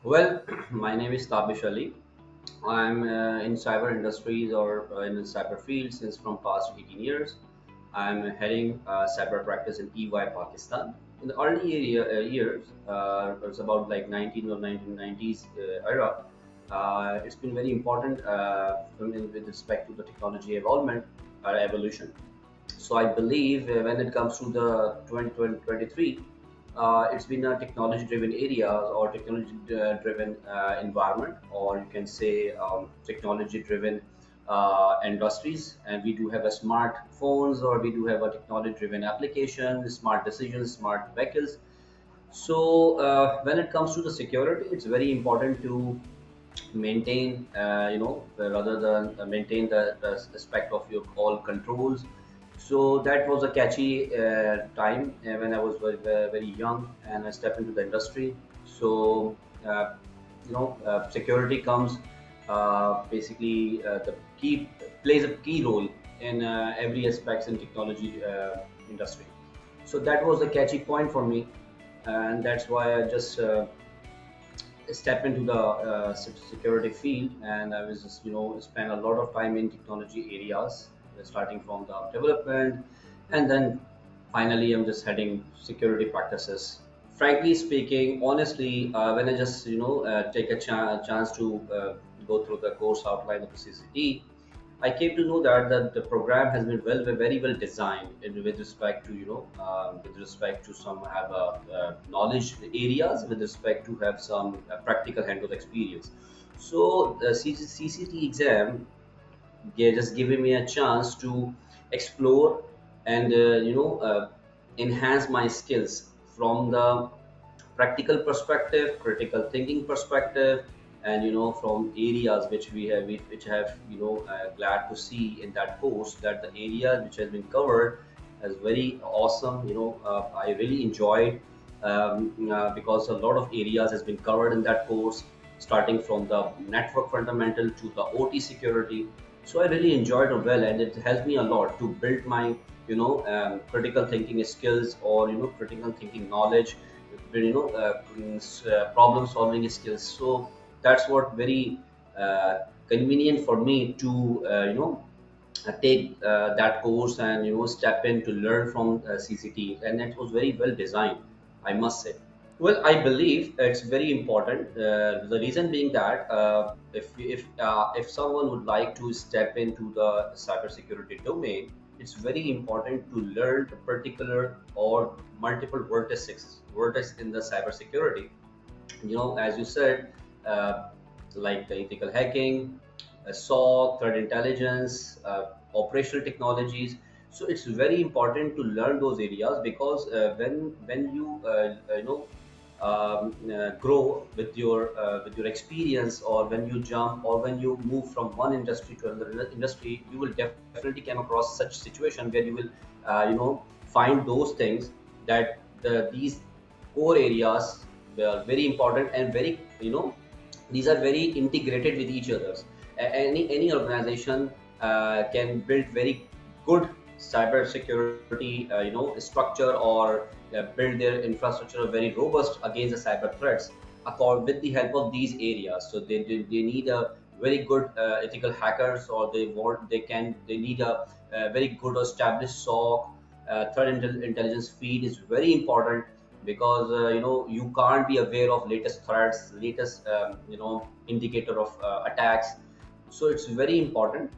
Well, my name is Tabish Ali. I'm in cyber industries or in the cyber field since from past 18 years. I'm heading cyber practice in EY Pakistan. In the early years, it's about like 19 or 1990s era. It's been very important with respect to the technology evolvement or evolution. So I believe when it comes to the 2023, it's been a technology-driven area or technology-driven environment, or you can say technology-driven industries. And we do have a smartphones, or we do have a technology-driven application, smart decisions, smart vehicles. So when it comes to the security, it's very important to maintain, rather than maintain the aspect of your all controls. So that was a catchy time when I was very young and I stepped into the industry. So, security comes basically the key plays a key role in every aspects in technology industry. So that was a catchy point for me, and that's why I just step into the security field, and I was just spend a lot of time in technology areas, starting from the development, and then finally I'm just heading security practices. Frankly speaking, honestly, when I just take a chance to go through the course outline of the CCT, I came to know that the program has been very well designed with respect to with respect to some have knowledge areas, with respect to have some practical hands-on experience. So the CCT exam just giving me a chance to explore and enhance my skills from the practical perspective, critical thinking perspective, and from areas which we have, which have glad to see in that course that the area which has been covered is very awesome. I really enjoyed because a lot of areas has been covered in that course, starting from the network fundamental to the OT security. So I really enjoyed it well, and it helped me a lot to build my critical thinking skills, or critical thinking knowledge, problem solving skills. So that's what very convenient for me to take that course and step in to learn from CCT, and it was very well designed, I must say. Well, I believe it's very important. The reason being that if someone would like to step into the cybersecurity domain, it's very important to learn the particular or multiple vertices in the cybersecurity. As you said, uh, like the ethical hacking, SOC, threat intelligence, operational technologies. So it's very important to learn those areas, because when you grow with your experience, or when you jump, or when you move from one industry to another industry, you will definitely come across such situation where you will find those things that these core areas are very important and very these are very integrated with each others. Any organization can build very good cyber security structure, or build their infrastructure very robust against the cyber threats with the help of these areas. So they need a very good ethical hackers, or they need a very good established SOC. Intelligence feed is very important, because you can't be aware of latest threats, latest indicator of attacks. So it's very important,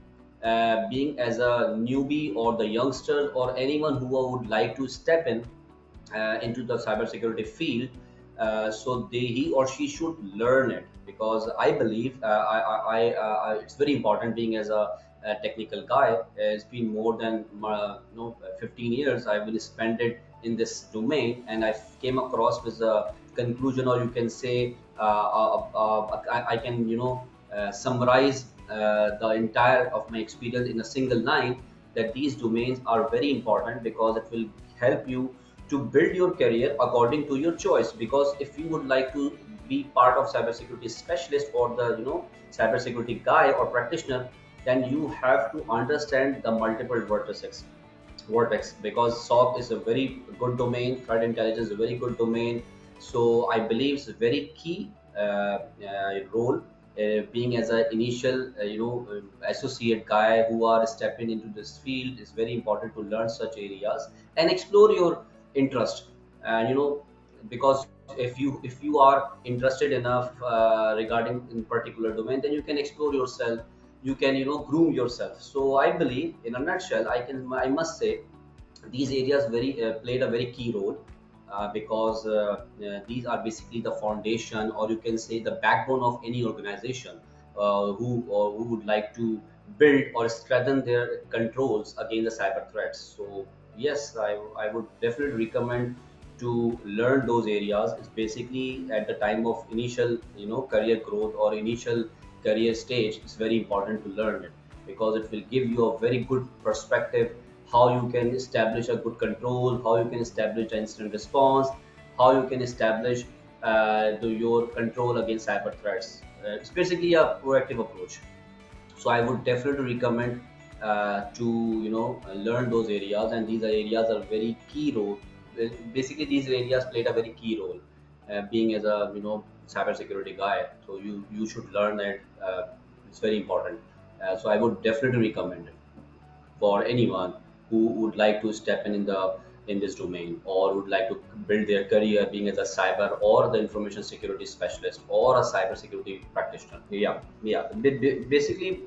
being as a newbie or the youngster or anyone who would like to step in into the cybersecurity field. So he or she should learn it, because I believe it's very important. Being as a technical guy, it's been more than 15 years I've been spent it in this domain, and I came across with a conclusion, or you can say I can summarize the entire of my experience in a single line, that these domains are very important, because it will help you to build your career according to your choice. Because if you would like to be part of cybersecurity specialist, or the cybersecurity guy or practitioner, then you have to understand the multiple vertex, because SOC is a very good domain, threat intelligence is a very good domain. So I believe it's very key role. Being as an initial, associate guy who are stepping into this field, is very important to learn such areas and explore your interest. And because if you are interested enough regarding in particular domain, then you can explore yourself, you can groom yourself. So I believe, in a nutshell, I must say these areas very played a very key role, because these are basically the foundation, or you can say the backbone of any organization who would like to build or strengthen their controls against the cyber threats. So yes, I would definitely recommend to learn those areas. It's basically at the time of initial career growth or initial career stage. It's very important to learn it, because it will give you a very good perspective how you can establish a good control, how you can establish an instant response, how you can establish your control against cyber threats. It's basically a proactive approach. So I would definitely recommend to learn those areas, and these areas are very key role. Basically, these areas played a very key role. Being as a cybersecurity guy, so you should learn it. It's very important. So I would definitely recommend it for anyone who would like to step in this domain, or would like to build their career being as a cyber or the information security specialist or a cyber security practitioner. Yeah, yeah. Basically,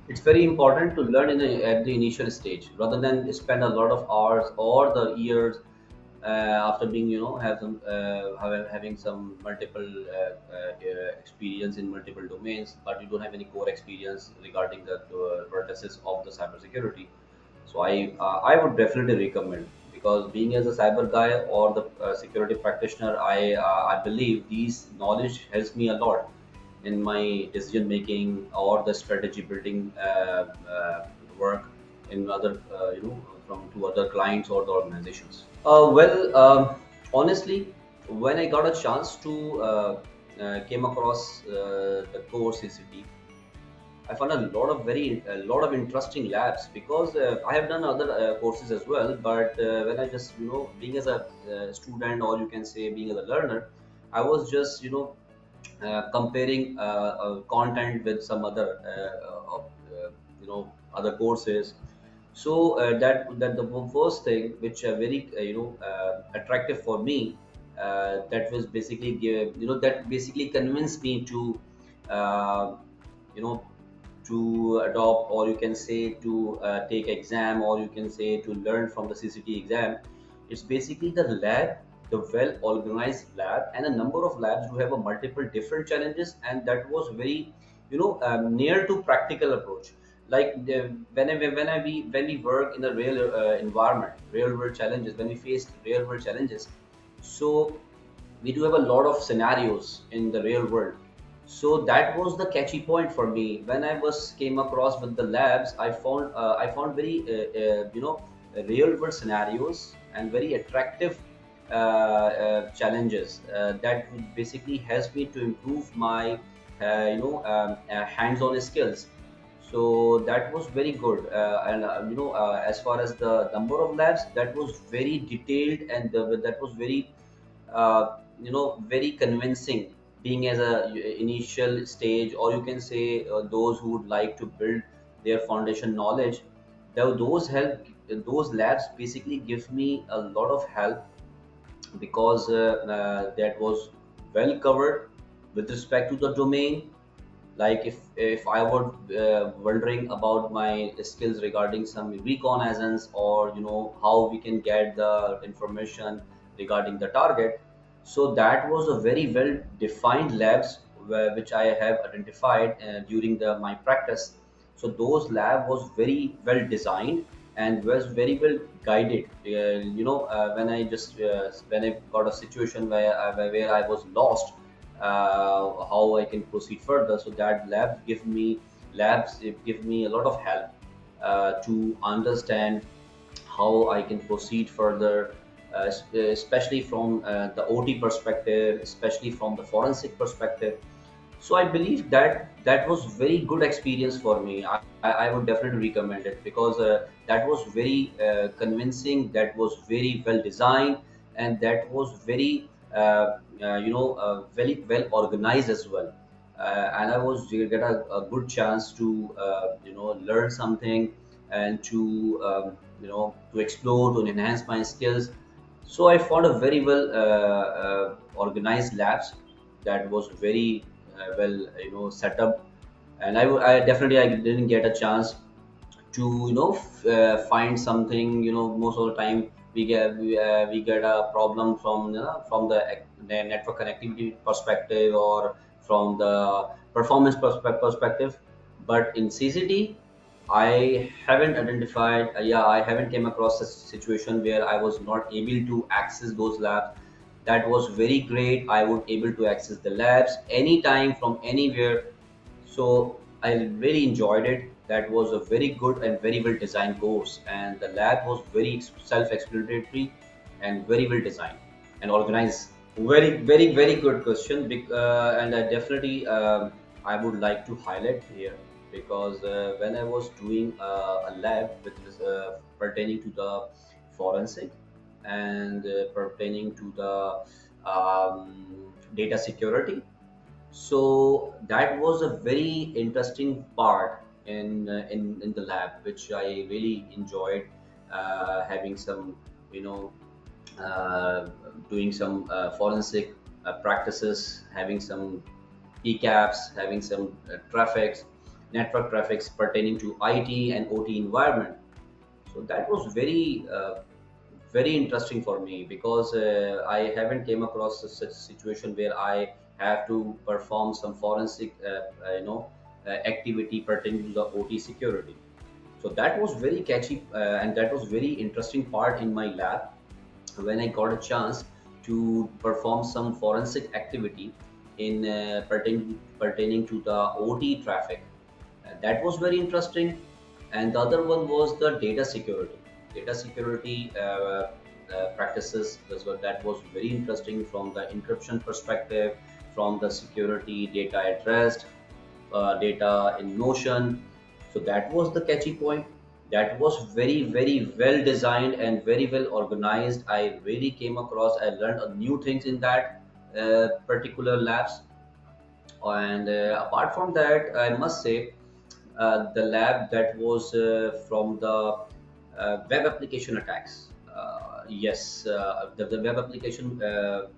it's very important to learn at the initial stage, rather than spend a lot of hours or the years after being having some multiple experience in multiple domains, but you don't have any core experience regarding the vertices of the cybersecurity. So I would definitely recommend, because being as a cyber guy or the security practitioner, I believe these knowledge helps me a lot in my decision making or the strategy building work in other from to other clients or the organizations. Honestly, when I got a chance to came across the course CCT, I found a lot of interesting labs, because I have done other courses as well. But when I just being as a student, or you can say being as a learner, I was just comparing content with some other other courses. So that the first thing which very attractive for me, that was basically that basically convinced me to uh, you know to adopt, or you can say to take exam, or you can say to learn from the CCT exam. It's basically the lab, the well organized lab, and a number of labs who have a multiple different challenges, and that was very near to practical approach. Like when we work in the real environment, real world challenges, when we face real world challenges, so we do have a lot of scenarios in the real world. So that was the catchy point for me. When I was came across with the labs, I found very real world scenarios and very attractive challenges that would basically helps me to improve my hands-on skills. So that was very good. And as far as the number of labs, that was very detailed, and that was very very convincing, being as a initial stage, or you can say those who would like to build their foundation knowledge. Those labs basically give me a lot of help, because that was well covered with respect to the domain. Like if I were wondering about my skills regarding some reconnaissance, or how we can get the information regarding the target. So that was a very well defined labs, which I have identified during the my practice. So those lab was very well designed and was very well guided. When I just when I got a situation where I was lost, how I can proceed further. So that labs it give me a lot of help to understand how I can proceed further, especially from the OT perspective, especially from the forensic perspective. So I believe that that was very good experience for me. I would definitely recommend it, because that was very convincing, that was very well designed, and that was very very well organized as well. And I was get a good chance to learn something and to to explore, to enhance my skills. So I found a very well organized labs that was very well set up. And I definitely I didn't get a chance to find something. Most of the time we get a problem from from the network connectivity perspective or from the performance perspective. But in CCT, I haven't identified, I haven't came across a situation where I was not able to access those labs. That was very great. I would able to access the labs anytime from anywhere. So I really enjoyed it. That was a very good and very well designed course, and the lab was very self-explanatory and very well designed and organized. Very good question. And I definitely I would like to highlight here, because when I was doing a lab which is pertaining to the forensic and pertaining to the data security, so that was a very interesting part in the lab, which I really enjoyed, having some you know uh, doing some forensic practices, having some PCAPs, having some traffics, network traffics pertaining to IT and OT environment. So that was very interesting for me, because I haven't came across such situation where I have to perform some forensic activity pertaining to the OT security. So that was very catchy, and that was very interesting part in my lab when I got a chance to perform some forensic activity in pertaining to the OT traffic. That was very interesting. And the other one was the data security. Data security practices that was very interesting from the encryption perspective, from the security data at rest, data in motion. So that was the catchy point. That was very well designed and very well organized. I really came across, I learned new things in that particular labs. And apart from that, I must say the lab that was from the web application attacks. Yes, the web application, the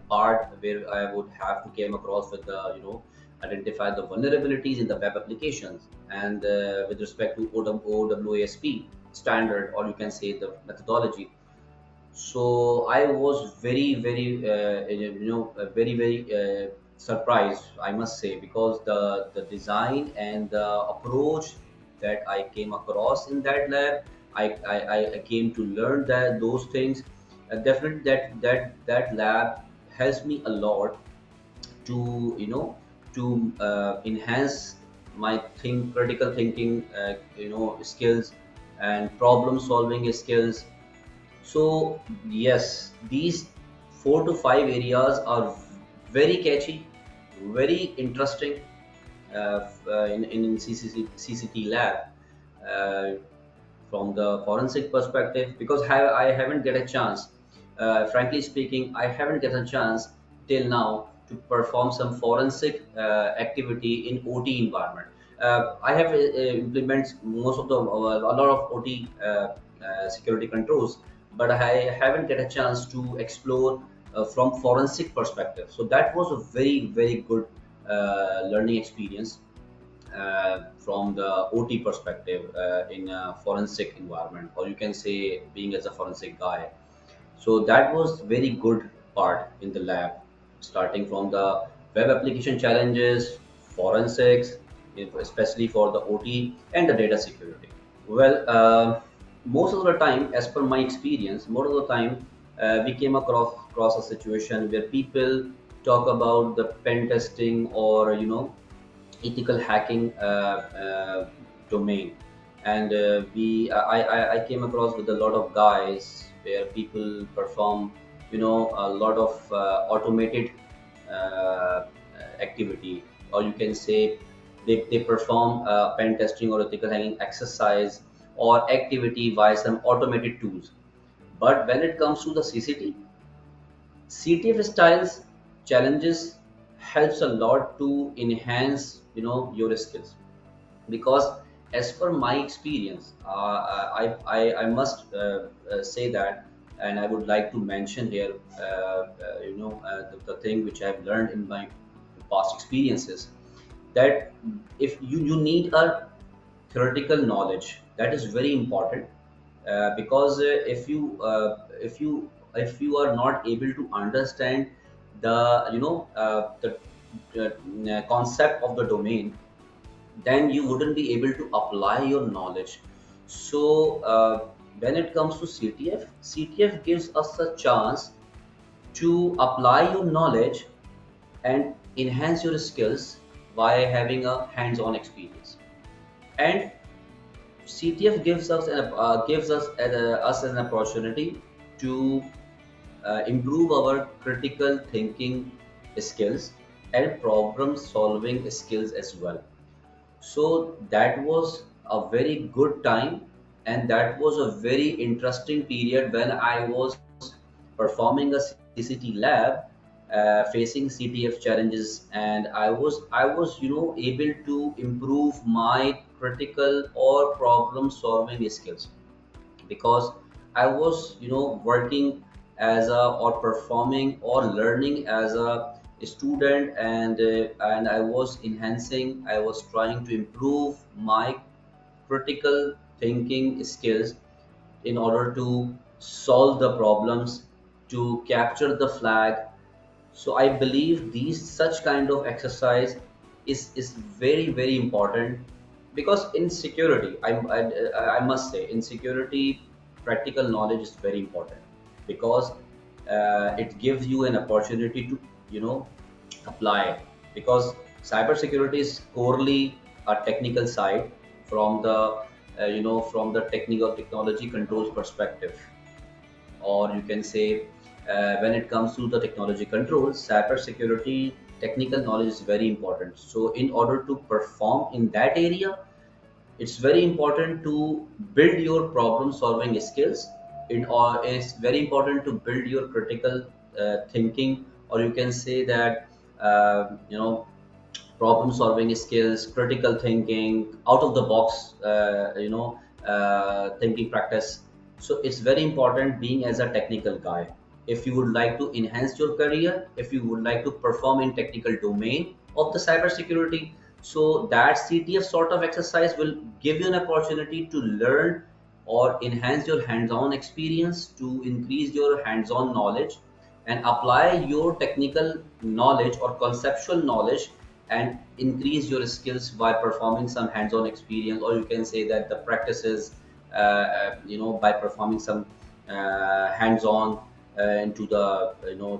part where I would have to came across with the identify the vulnerabilities in the web applications, and with respect to OWASP standard, or you can say the methodology. So I was very surprised, I must say, because the design and the approach that I came across in that lab, I came to learn that those things. Definitely that lab helps me a lot to enhance my critical thinking skills and problem solving skills. So yes, these 4 to 5 areas are very catchy, very interesting in CCT lab, uh, from the forensic perspective, because I haven't get a chance. Frankly speaking, I haven't get a chance till now to perform some forensic activity in OT environment. I have implement most of the a lot of OT security controls, but I haven't get a chance to explore from forensic perspective. So that was a very good learning experience from the OT perspective in a forensic environment, or you can say being as a forensic guy. So that was very good part in the lab, starting from the web application challenges, forensics, especially for the OT and the data security. Well, most of the time, as per my experience, most of the time we came across a situation where people talk about the pen testing or ethical hacking domain, and I came across with a lot of guys where people perform a lot of automated uh, activity, or you can say they perform pen testing or ethical hacking exercise or activity via some automated tools. But when it comes to the CCT, CTF styles challenges helps a lot to enhance your skills, because as per my experience, I must say that, and I would like to mention here the thing which I've learned in my past experiences, that if you need a theoretical knowledge, that is very important, because if you are not able to understand the concept of the domain, then you wouldn't be able to apply your knowledge. So when it comes to CTF gives us a chance to apply your knowledge and enhance your skills by having a hands-on experience. And CTF gives us an opportunity to improve our critical thinking skills and problem solving skills as well. So that was a very good time, and that was a very interesting period when I was performing a CCT lab, facing CTF challenges, and I was able to improve my critical or problem solving skills, because I was working as a or performing or learning as a student, and I was enhancing, I was trying to improve my critical thinking skills in order to solve the problems, to capture the flag. So I believe these such kind of exercise is very very important, because in security, I must say, in security, practical knowledge is very important, because it gives you an opportunity to apply, because cybersecurity is corely a technical side from the from the technical technology controls perspective, or you can say, when it comes to the technology controls, cybersecurity technical knowledge is very important. So in order to perform in that area, it's very important to build your problem solving skills, or it's very important to build your critical thinking, or you can say that problem solving skills, critical thinking, out of the box thinking practice. So it's very important being as a technical guy. If you would like to enhance your career, if you would like to perform in technical domain of the cybersecurity, so that CTF sort of exercise will give you an opportunity to learn or enhance your hands-on experience, to increase your hands-on knowledge and apply your technical knowledge or conceptual knowledge, and increase your skills by performing some hands-on experience, or you can say that the practices by performing some hands-on into the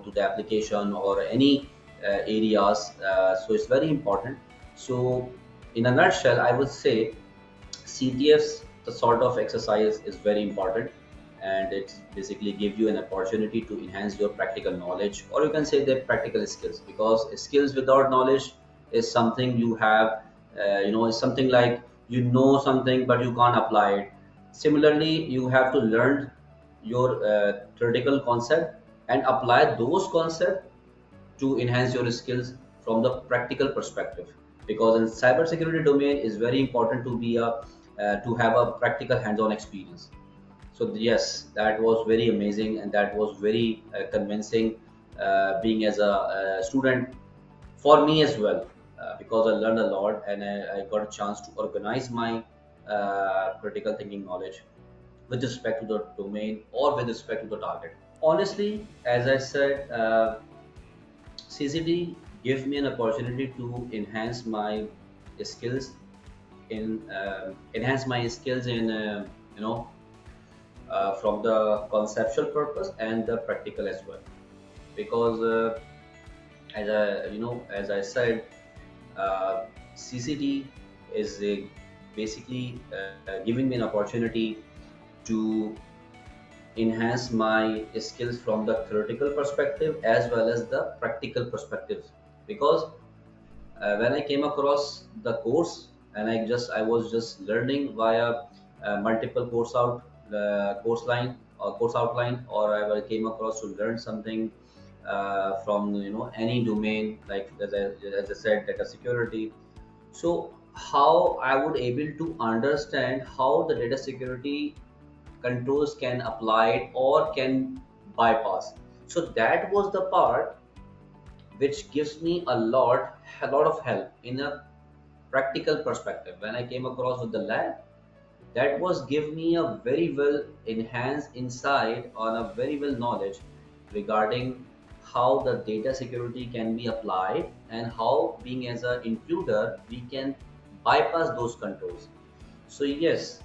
to the application or any areas. So it's very important. So in a nutshell, I would say CTFs, the sort of exercise is very important, and it basically give you an opportunity to enhance your practical knowledge, or you can say that practical skills, because skills without knowledge is something you have, is something like you know something but you can't apply it. Similarly, you have to learn your theoretical concept and apply those concepts to enhance your skills from the practical perspective, because in cybersecurity domain is very important to be a to have a practical hands-on experience. So yes, that was very amazing, and that was very convincing, being as a student for me as well, because I learned a lot, and I got a chance to organize my critical thinking knowledge with respect to the domain or with respect to the target. Honestly, as I said, CCD gives me an opportunity to skills enhance my skills in from the conceptual purpose and the practical as well, because as I said, CCD is basically giving me an opportunity to enhance my skills from the theoretical perspective as well as the practical perspective, because when I came across the course, and I was just learning via multiple course line or course outline, or I came across to learn something from any domain, like as I said, data security. So how I would able to understand how the data security controls can apply it or can bypass. So that was the part which gives me a lot of help in a practical perspective. When I came across with the lab, that was give me a very well enhanced insight on a very well knowledge regarding how the data security can be applied and how being as an intruder we can bypass those controls. So yes,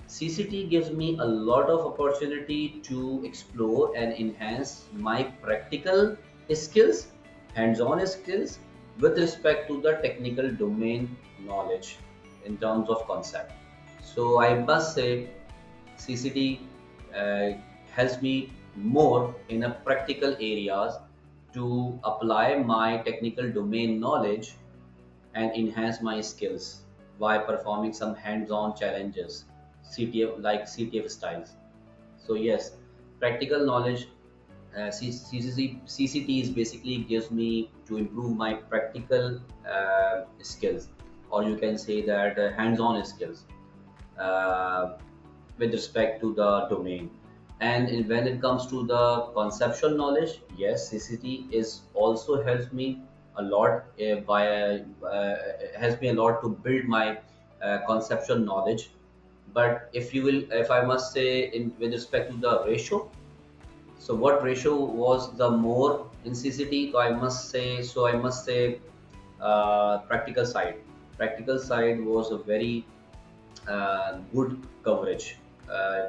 CCT gives me a lot of opportunity to explore and enhance my practical skills, hands-on skills with respect to the technical domain knowledge in terms of concept. So I must say CCT uh, helps me more in a practical areas to apply my technical domain knowledge and enhance my skills while performing some hands-on challenges, CTF styles. So yes, practical knowledge, CCT is basically gives me to improve my practical skills, or you can say that hands-on skills uh, with respect to the domain. And when it comes to the conceptual knowledge, yes, CCT is also helps me a lot helps me a lot to build my conceptual knowledge. But if I must say in with respect to the ratio, so what ratio was the more in CCT? I must say practical side. Practical side was a very good coverage.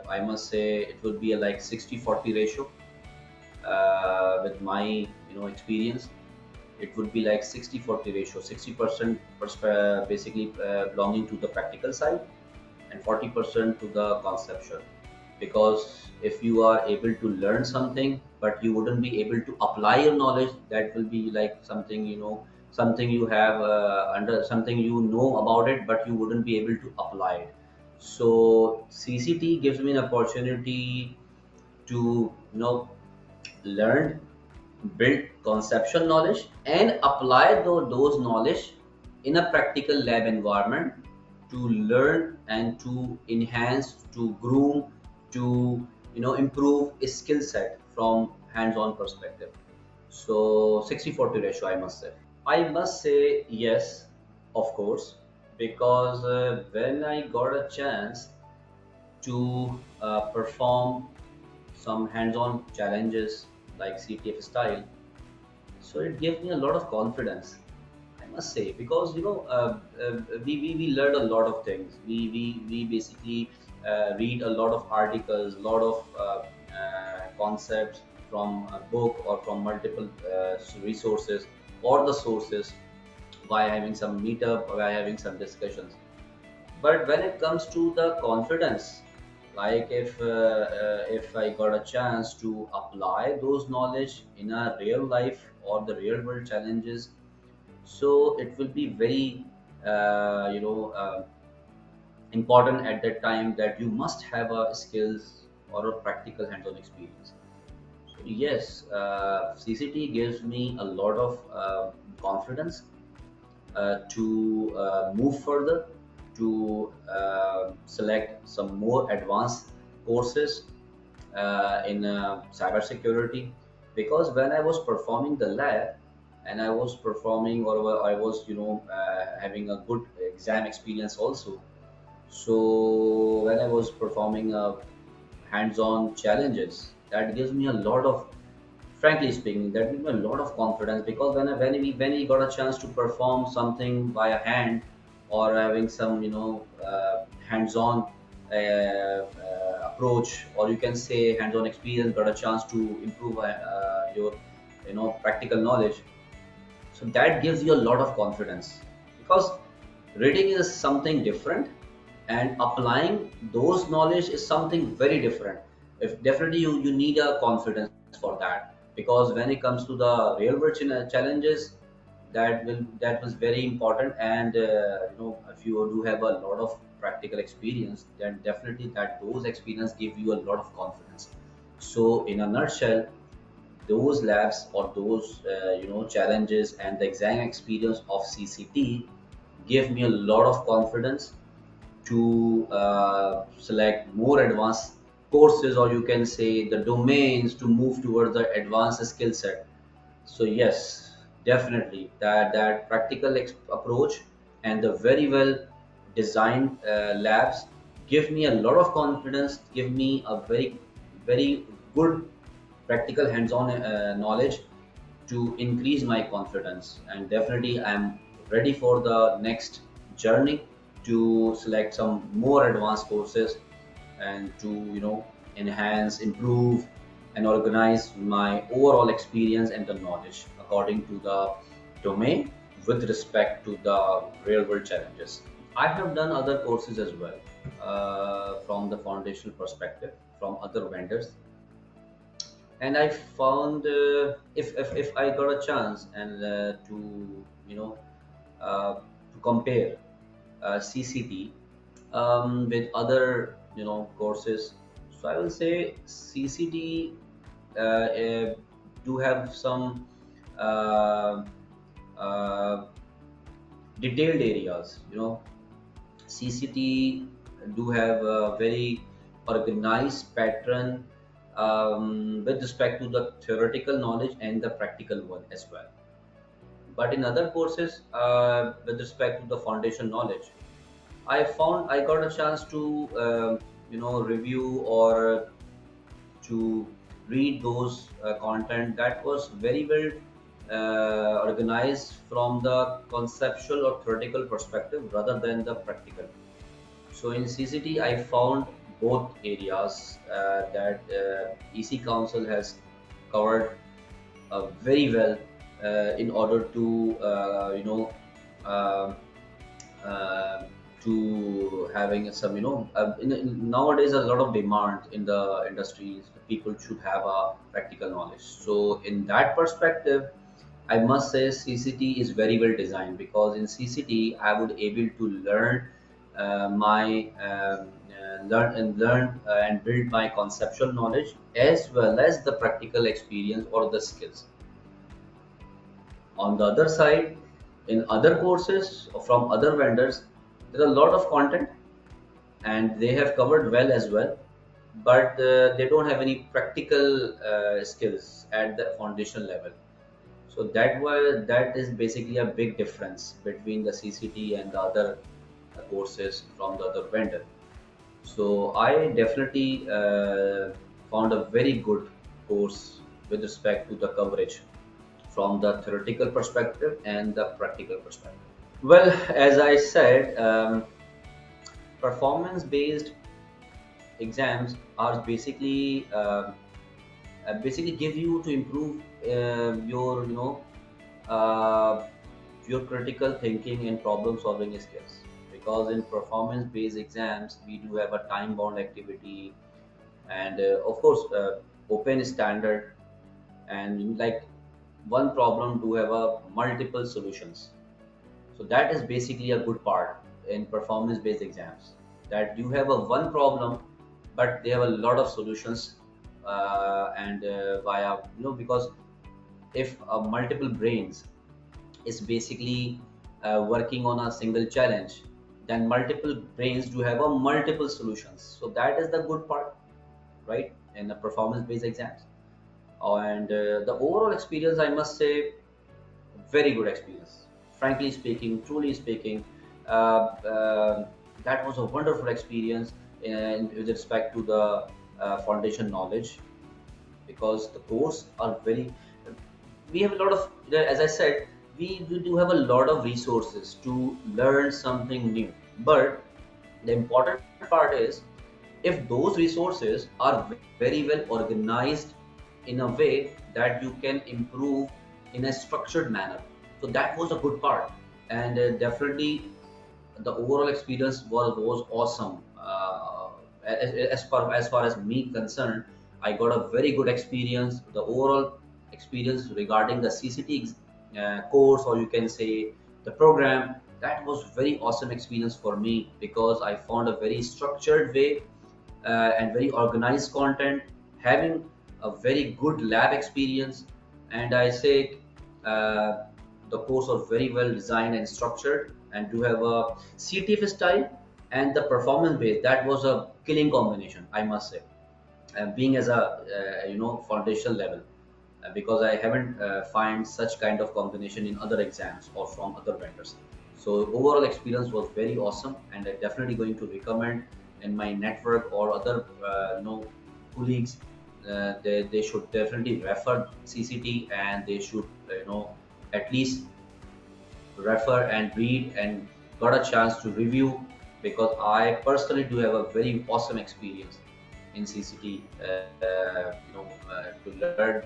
I must say it would be a like 60-40 ratio with my experience. It would be like 60-40 ratio, 60% basically belonging to the practical side and 40% to the conceptual. Because if you are able to learn something but you wouldn't be able to apply your knowledge, that will be like something something you have under something about it but you wouldn't be able to apply it. So CCT gives me an opportunity to learn, build conceptual knowledge and apply those knowledge in a practical lab environment to learn and to enhance, to groom, to improve a skill set from hands-on perspective. So 60-40 ratio, I must say. I must say yes, of course, because when I got a chance to perform some hands-on challenges like CTF style, so it gave me a lot of confidence, I must say, because we learned a lot of things. We basically read a lot of articles, a lot of concepts from a book or from multiple resources or the sources by having some meetup or by having some discussions. But when it comes to the confidence, like if I got a chance to apply those knowledge in a real life or the real world challenges, so it will be very important at that time that you must have a skills or a practical hands-on experience. So yes, CCT gives me a lot of confidence to move further, to select some more advanced courses in cybersecurity. Because when I was performing the lab and I was performing or I was having a good exam experience also. So when I was performing hands-on challenges, that gives me a lot of, frankly speaking, that gives me a lot of confidence. Because when we got a chance to perform something by a hand or having some hands-on approach, or you can say hands-on experience, got a chance to improve your practical knowledge, so that gives you a lot of confidence. Because reading is something different and applying those knowledge is something very different. If definitely you need a confidence for that, because when it comes to the real world challenges, that was very important. And if you do have a lot of practical experience, then definitely that those experience give you a lot of confidence. So in a nutshell, those labs or those challenges and the exam experience of CCT give me a lot of confidence to select more advanced courses, or you can say the domains, to move towards the advanced skill set. So yes, definitely that practical approach and the very well designed labs give me a lot of confidence, give me a very good practical hands-on knowledge to increase my confidence. And definitely I'm ready for the next journey to select some more advanced courses and to enhance, improve, and organize my overall experience and the knowledge according to the domain with respect to the real world challenges. I have done other courses as well, from the foundational perspective from other vendors, and I found, if I got a chance and to to compare CCT with other courses, so I will say CCT do have some uh, uh, detailed areas. CCT do have a very organized pattern with respect to the theoretical knowledge and the practical one as well. But in other courses, with respect to the foundation knowledge, I got a chance to review or to read those content that was very well organized from the conceptual or theoretical perspective rather than the practical. So in CCT, I found both areas that EC Council has covered very well in order to uh, uh, to having some nowadays a lot of demand in the industries. People should have a practical knowledge. So in that perspective, I must say CCT is very well designed, because in CCT I would able to learn my learn and build my conceptual knowledge as well as the practical experience or the skills. On the other side, in other courses from other vendors, there are a lot of content and they have covered well as well, but they don't have any practical skills at the foundational level. So that is basically a big difference between the CCT and the other courses from the other vendor. So I definitely found a very good course with respect to the coverage from the theoretical perspective and the practical perspective. Well, as I said, performance-based exams are basically give you to improve your uh, your critical thinking and problem solving skills, because in performance based exams we do have a time bound activity, and of course open standard, and like one problem do have a multiple solutions. So that is basically a good part in performance based exams, that you have a one problem but they have a lot of solutions, and via because if multiple brains is basically working on a single challenge, then multiple brains do have a multiple solutions. So that is the good part, right, in the performance based exams. And the overall experience, I must say, very good experience, frankly speaking, truly speaking. That was a wonderful experience with respect to the foundation knowledge, because the course are very, we have a lot of, as I said, we do have a lot of resources to learn something new. But the important part is, if those resources are very well organized in a way that you can improve in a structured manner. So that was a good part, and definitely the overall experience was awesome. As far as me concerned, I got a very good experience. The overall experience regarding the CCT course, or you can say the program, that was very awesome experience for me, because I found a very structured way and very organized content, having a very good lab experience, and I say uh, the course was very well designed and structured, and to have a CTF style and the performance base, that was a killing combination, I must say. Being as a foundational level, because I haven't find such kind of combination in other exams or from other vendors. So overall experience was very awesome, and I'm definitely going to recommend in my network or other colleagues. They should definitely refer CCT, and they should at least refer and read and got a chance to review, because I personally do have a very awesome experience in CCT, to learn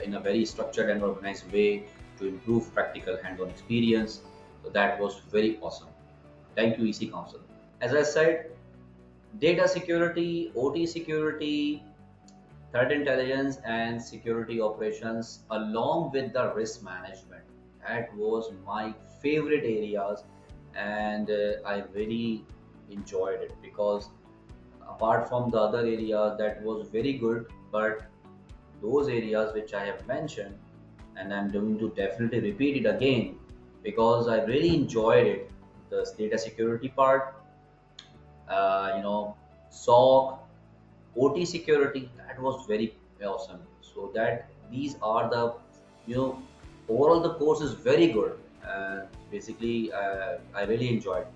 in a very structured and organized way to improve practical hands-on experience. So that was very awesome. Thank you, EC Council. As I said, data security, OT security, threat intelligence, and security operations, along with the risk management. That was my favorite areas, and I really enjoyed it, because apart from the other areas that was very good, but those areas which I have mentioned, and I'm going to definitely repeat it again because I really enjoyed it. The data security part, SOC, OT security, that was very awesome. So that these are the, you know, overall the course is very good. Basically, I really enjoyed.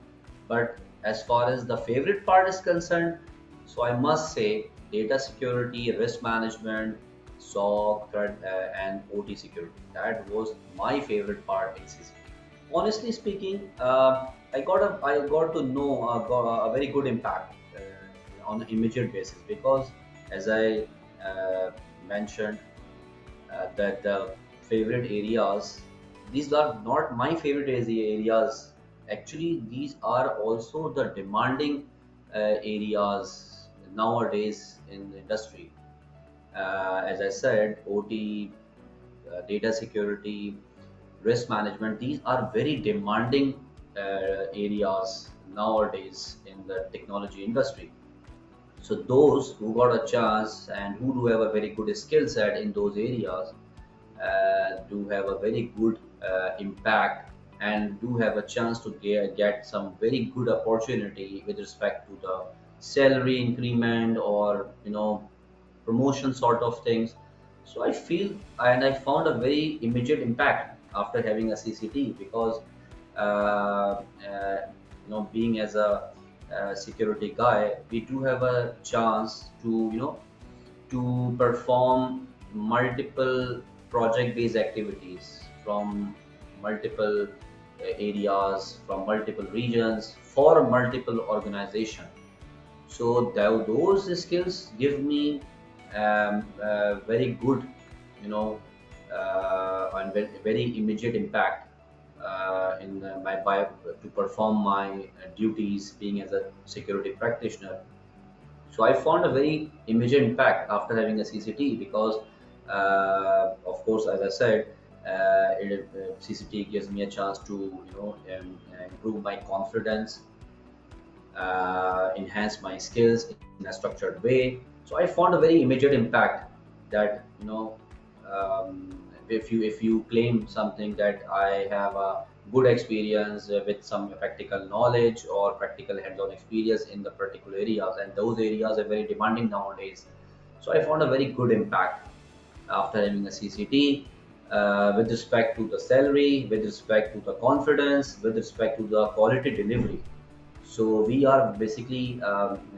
But as far as the favorite part is concerned, so I must say data security, risk management, SOC, threat, and OT security. That was my favorite part in CC. Honestly speaking, I got to know got a very good impact on an immediate basis, because as I mentioned, that the favorite areas, these are not my favorite areas. Actually, these are also the demanding areas nowadays in the industry. As I said, OT, data security, risk management, these are very demanding areas nowadays in the technology industry. So those who got a chance and who do have a very good skill set in those areas do have a very good impact, and do have a chance to get some very good opportunity with respect to the salary increment, or promotion sort of things. So I feel, and I found a very immediate impact after having a CCT, because being as a security guy, we do have a chance to to perform multiple project-based activities from multiple areas, from multiple regions, for multiple organization. So those skills give me very good, you know, and very immediate impact in my by to perform my duties being as a security practitioner. So I found a very immediate impact after having a CCT, because, of course, as I said, CCT gives me a chance to improve my confidence, enhance my skills in a structured way. So I found a very immediate impact that if you claim something that I have a good experience with some practical knowledge or practical hands-on experience in the particular areas, and those areas are very demanding nowadays. So I found a very good impact after having a CCT, with respect to the salary, with respect to the confidence, with respect to the quality delivery. So we are basically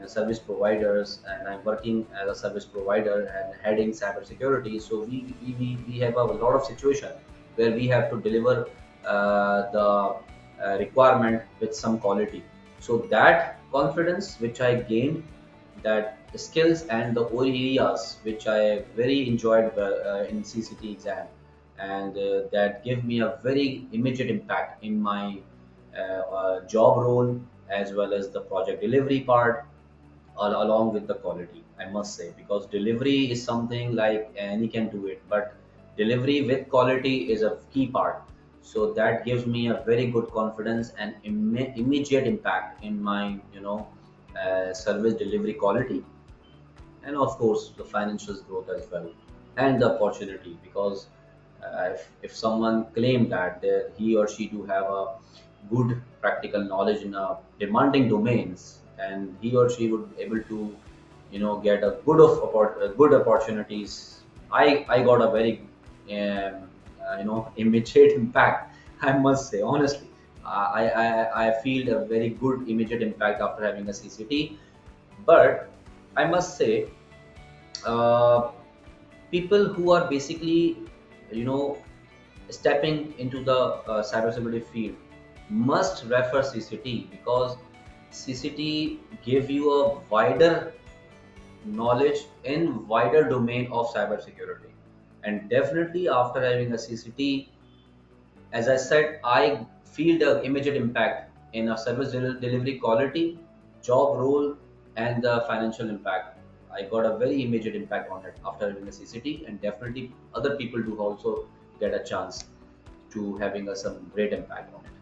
service providers, and I'm working as a service provider and heading cybersecurity. So we have a lot of situation where we have to deliver the requirement with some quality. So that confidence which I gained, that skills and the areas which I very enjoyed in CCT exam, and that gave me a very immediate impact in my job role, as well as the project delivery part, along with the quality, I must say, because delivery is something like any can do it, but delivery with quality is a key part. So that gives me a very good confidence and immediate impact in my service delivery quality. and of course the financial growth as well, and the opportunity. Because if someone claim that he or she do have a good practical knowledge in a demanding domains, and he or she would able to get a good opportunities. I got a very immediate impact, I must say honestly. I feel a very good immediate impact after having a CCT. But I must say, uh, people who are basically you know stepping into the cybersecurity field must refer CCT, because CCT give you a wider knowledge in wider domain of cybersecurity. And definitely after having a CCT, as I said, I feel the immediate impact in a delivery quality, job role, and the financial impact. I got a very immediate impact on it after having a CCT, and definitely other people do also get a chance to having some great impact on it.